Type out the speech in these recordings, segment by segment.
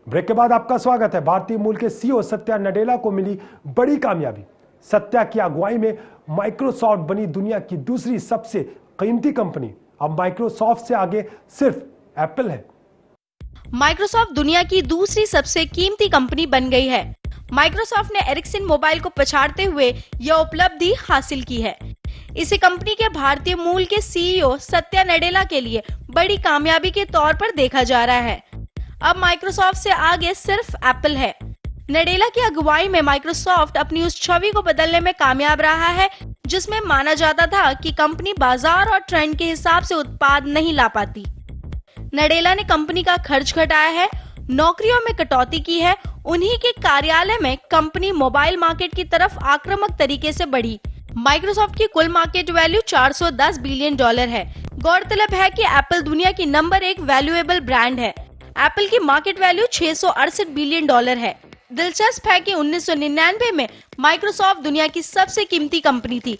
Break के बाद आपका स्वागत है। भारतीय मूल के सीईओ सत्या नडेला को मिली बड़ी कामयाबी। सत्या की अगुवाई में माइक्रोसॉफ्ट बनी दुनिया की दूसरी सबसे कीमती कंपनी। अब माइक्रोसॉफ्ट से आगे सिर्फ एप्पल है। माइक्रोसॉफ्ट दुनिया की दूसरी सबसे कीमती कंपनी बन गई है। माइक्रोसॉफ्ट ने एरिक्सन मोबाइल को पछाड़ते हुए यह उपलब्धि हासिल की है। इसे कंपनी के भारतीय मूल के सीईओ सत्या नडेला के लिए बड़ी कामयाबी के तौर पर देखा जा रहा है। अब माइक्रोसॉफ्ट से आगे सिर्फ एप्पल है। नडेला की अगुवाई में माइक्रोसॉफ्ट अपनी उस छवि को बदलने में कामयाब रहा है जिसमें माना जाता था कि कंपनी बाजार और ट्रेंड के हिसाब से उत्पाद नहीं ला पाती। नडेला ने कंपनी का खर्च घटाया है, नौकरियों में कटौती की है। उन्हीं के कार्यालय में कंपनी मोबाइल मार्केट की तरफ आक्रामक तरीके से बढ़ी। माइक्रोसॉफ्ट की कुल मार्केट वैल्यू $410 बिलियन है। गौरतलब है कि एप्पल दुनिया की नंबर 1 वैल्यूएबल ब्रांड है। एप्पल की मार्केट वैल्यू $668 बिलियन है। दिलचस्प है कि 1999 में माइक्रोसॉफ्ट दुनिया की सबसे कीमती कंपनी थी।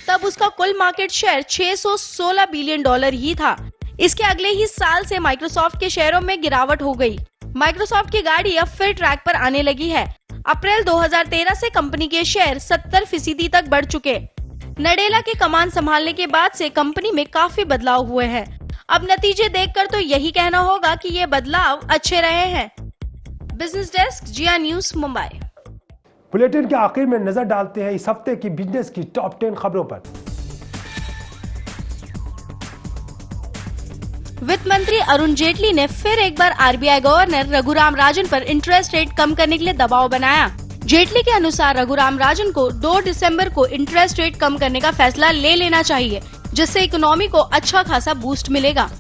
तब उसका कुल मार्केट शेयर $616 बिलियन ही था। इसके अगले ही साल से माइक्रोसॉफ्ट के शेयरों में गिरावट हो गई। माइक्रोसॉफ्ट की गाड़ी अब फिर ट्रैक पर आने लगी है। अप्रैल 2013 से कंपनी के शेयर 70% तक बढ़ चुके। नडेला के कमान संभालने के बाद से कंपनी में काफी बदलाव हुए हैं। अब नतीजे देखकर तो यही कहना होगा कि ये बदलाव अच्छे रहे हैं। बिजनेस डेस्क, जिया न्यूज, मुंबई। बुलेटिन के आखिर में नजर डालते हैं इस हफ्ते की बिजनेस की टॉप 10 खबरों पर। वित्त मंत्री अरुण जेटली ने फिर एक बार आरबीआई गवर्नर रघुराम राजन पर इंटरेस्ट रेट कम करने के लिए दबाव बनाया। जेटली के अनुसार रघुराम राजन को 2 दिसंबर को इंटरेस्ट रेट कम करने का फैसला ले लेना चाहिए, जिससे इकोनॉमी को अच्छा खासा बूस्ट मिलेगा।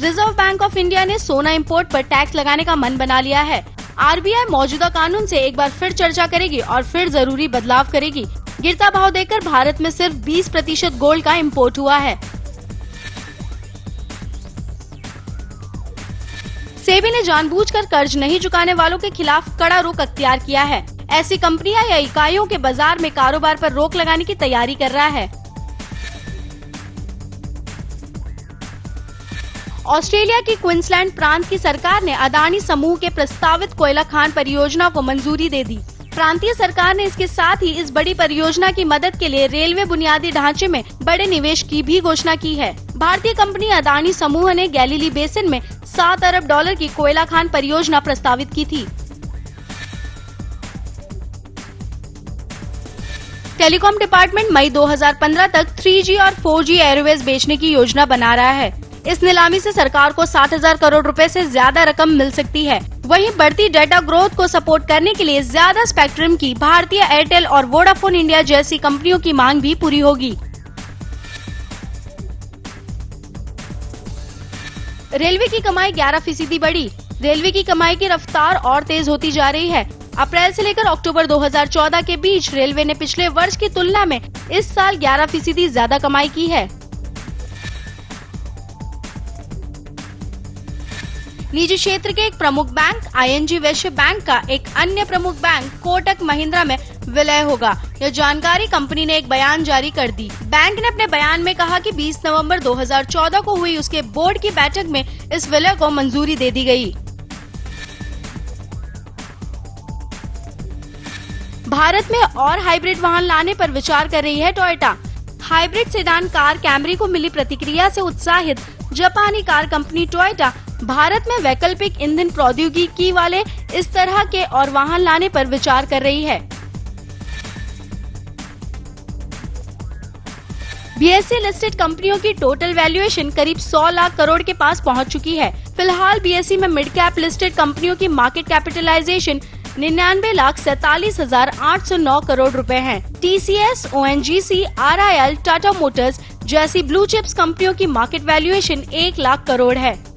रिजर्व बैंक ऑफ इंडिया ने सोना इंपोर्ट पर टैक्स लगाने का मन बना लिया है। आरबीआई मौजूदा कानून से एक बार फिर चर्चा करेगी और फिर जरूरी बदलाव करेगी। गिरता भाव देखकर भारत में सिर्फ 20% गोल्ड का इंपोर्ट हुआ है। सेबी ने जानबूझकर कर्ज नहीं चुकाने वालों के खिलाफ कड़ा रुख अख्तियार किया है। ऐसी कंपनियां या इकाइयों के बाजार में कारोबार पर रोक लगाने की तैयारी कर रहा है। ऑस्ट्रेलिया की क्वींसलैंड प्रांत की सरकार ने अदानी समूह के प्रस्तावित कोयला खान परियोजना को मंजूरी दे दी। प्रांतीय सरकार ने इसके साथ ही इस बड़ी परियोजना की मदद के लिए रेलवे बुनियादी ढांचे में बड़े निवेश की भी घोषणा की है। भारतीय कंपनी अदानी समूह ने गैलीली बेसिन में $7 अरब की कोयला खान परियोजना प्रस्तावित की थी। टेलीकॉम डिपार्टमेंट मई 2015 तक 3G और 4G एयरवेज बेचने की योजना बना रहा है। इस नीलामी से सरकार को 60,000 करोड़ रुपए से ज्यादा रकम मिल सकती है। वहीं बढ़ती डाटा ग्रोथ को सपोर्ट करने के लिए ज्यादा स्पेक्ट्रम की भारतीय एयरटेल और वोडाफोन इंडिया जैसी कंपनियों की मांग भी पूरी होगी। रेलवे की कमाई 11% बढ़ी। रेलवे की कमाई की रफ्तार और तेज होती जा रही है। अप्रैल से लेकर अक्टूबर 2014 के बीच रेलवे ने पिछले वर्ष की तुलना में इस साल 11% ज्यादा कमाई की है। निजी क्षेत्र के एक प्रमुख बैंक ING वैश्य बैंक का एक अन्य प्रमुख बैंक कोटक महिंद्रा में विलय होगा। यह जानकारी कंपनी ने एक बयान जारी कर दी। बैंक ने अपने बयान में कहा कि 20 नवंबर 2014 को हुई उसके बोर्ड की बैठक में इस विलय को मंजूरी दे दी गई। भारत में और हाइब्रिड वाहन लाने पर विचार कर रही है Toyota. Hybrid sedan car Camry को मिली प्रतिक्रिया से उत्साहित जापानी कार कंपनी टोयोटा भारत में वैकल्पिक ईंधन प्रौद्योगिकी वाले इस तरह के और वाहन लाने पर विचार कर रही है। BSE लिस्टेड कंपनियों की टोटल वैल्यूएशन करीब 100 लाख करोड़ के पास पहुंच चुकी है। फिलहाल BSE में मिड कैप लिस्टेड कंपनियों की मार्केट कैपिटलाइजेशन 99,47,809 करोड़ रुपए है। TCS, ONGC, RIL, Tata Motors जैसी ब्लू चिप्स कंपनियों की मार्केट वैल्यूएशन 1 लाख करोड़ है।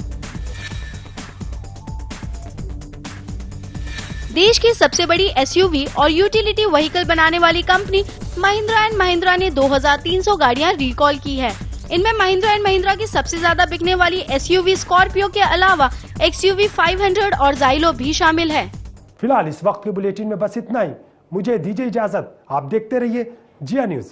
देश की सबसे बड़ी SUV और यूटिलिटी व्हीकल बनाने वाली कंपनी महिंद्रा एंड महिंद्रा ने 2300 गाड़ियां रिकॉल की है। इनमें महिंद्रा एंड महिंद्रा की सबसे ज्यादा बिकने वाली SUV स्कॉर्पियो के अलावा XUV 500 और ज़ाइलो भी शामिल है। फिलहाल इस वक्त के बुलेटिन में बस इतना ही। मुझे दीजिए इजाजत। आप देखते रहिए जिया न्यूज।